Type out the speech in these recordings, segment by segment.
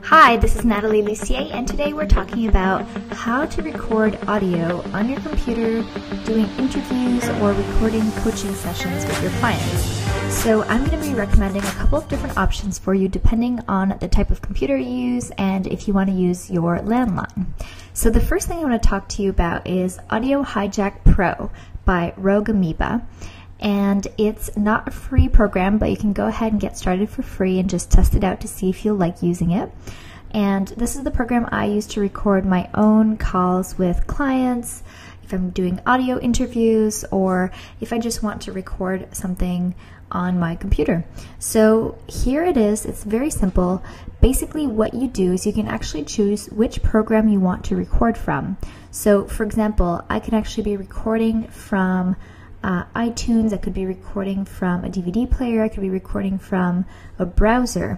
Hi, this is Natalie Lucier, and today we're talking about how to record audio on your computer doing interviews or recording coaching sessions with your clients. So I'm going to be recommending a couple of different options for you depending on the type of computer you use and if you want to use your landline. So the first thing I want to talk to you about is Audio Hijack Pro by Rogue Amoeba. And it's not a free program, but you can go ahead and get started for free and just test it out to see if you'll like using it. And this is the program I use to record my own calls with clients, if I'm doing audio interviews, or if I just want to record something on my computer. So here it is. It's very simple. Basically what you do is you can actually choose which program you want to record from. So for example, I can actually be recording from iTunes, I could be recording from a DVD player, I could be recording from a browser,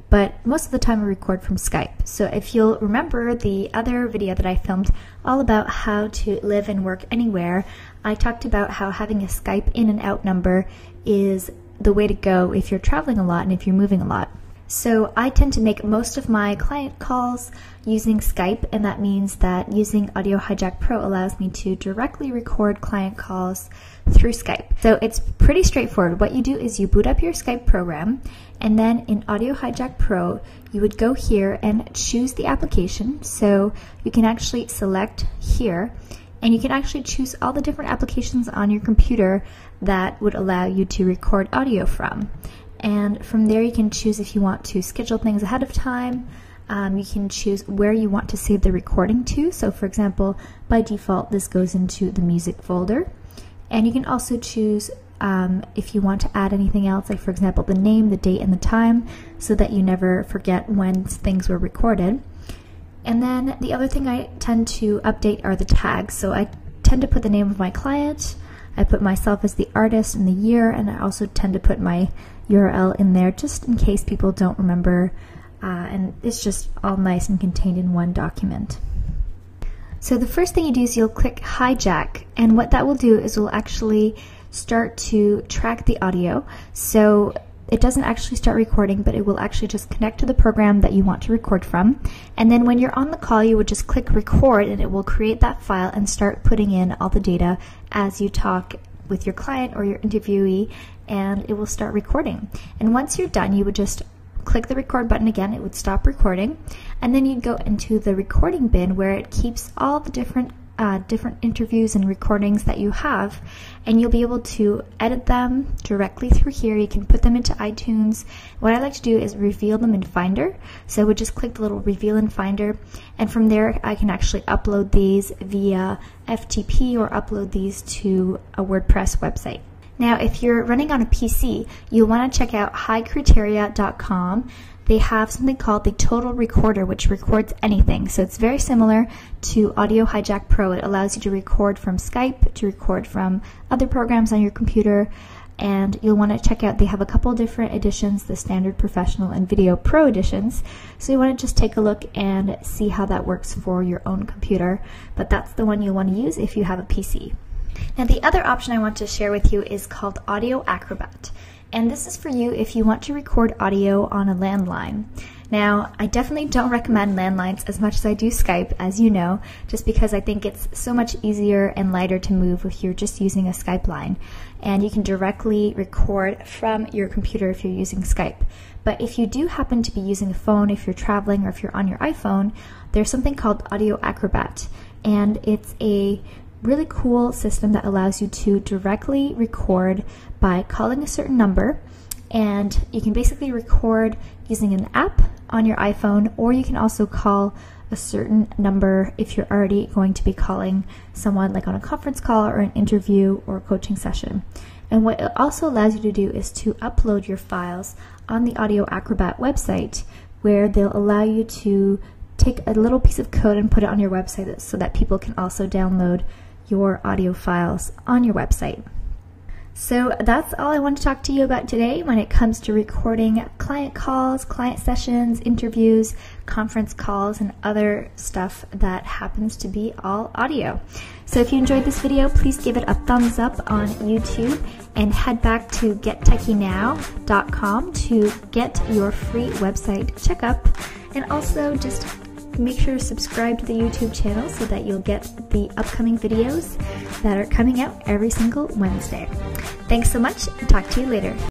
but most of the time I record from Skype. So if you'll remember the other video that I filmed all about how to live and work anywhere, I talked about how having a Skype in and out number is the way to go if you're traveling a lot and if you're moving a lot. So I tend to make most of my client calls using Skype, and that means that using Audio Hijack Pro allows me to directly record client calls through Skype. So it's pretty straightforward. What you do is you boot up your Skype program, and then in Audio Hijack Pro, you would go here and choose the application. So you can actually select here, and you can actually choose all the different applications on your computer that would allow you to record audio from. And from there you can choose if you want to schedule things ahead of time. You can choose where you want to save the recording to. So for example, by default this goes into the music folder. And you can also choose if you want to add anything else, like for example the name, the date, and the time, so that you never forget when things were recorded. And then the other thing I tend to update are the tags. So I tend to put the name of my client, I put myself as the artist and the year, and I also tend to put my URL in there just in case people don't remember, and it's just all nice and contained in one document. So the first thing you do is you'll click hijack, and what that will do is will actually start to track the audio. So it doesn't actually start recording, but it will actually just connect to the program that you want to record from. And then when you're on the call, you would just click record, and it will create that file and start putting in all the data as you talk with your client or your interviewee, and it will start recording. And once you're done, you would just click the record button again, it would stop recording, and then you'd go into the recording bin where it keeps all the different interviews and recordings that you have, and you'll be able to edit them directly through here. You can put them into iTunes. What I like to do is reveal them in Finder, so I would just click the little reveal in Finder, and from there I can actually upload these via FTP or upload these to a WordPress website. Now if you're running on a PC, you'll want to check out highcriteria.com. They have something called the Total Recorder, which records anything. So it's very similar to Audio Hijack Pro. It allows you to record from Skype, to record from other programs on your computer, and you'll want to check out, they have a couple different editions, the Standard, Professional, and Video Pro editions. So you want to just take a look and see how that works for your own computer, but that's the one you'll want to use if you have a PC. Now the other option I want to share with you is called Audio Acrobat. And this is for you if you want to record audio on a landline. Now, I definitely don't recommend landlines as much as I do Skype, as you know, just because I think it's so much easier and lighter to move if you're just using a Skype line. And you can directly record from your computer if you're using Skype. But if you do happen to be using a phone, if you're traveling, or if you're on your iPhone, there's something called Audio Acrobat. And it's a really cool system that allows you to directly record by calling a certain number, and you can basically record using an app on your iPhone, or you can also call a certain number if you're already going to be calling someone like on a conference call or an interview or a coaching session. And what it also allows you to do is to upload your files on the Audio Acrobat website, where they'll allow you to take a little piece of code and put it on your website so that people can also download your audio files on your website. So that's all I want to talk to you about today when it comes to recording client calls, client sessions, interviews, conference calls, and other stuff that happens to be all audio. So if you enjoyed this video, please give it a thumbs up on YouTube and head back to gettechynow.com to get your free website checkup. And also just make sure to subscribe to the YouTube channel so that you'll get the upcoming videos that are coming out every single Wednesday. Thanks so much, and talk to you later.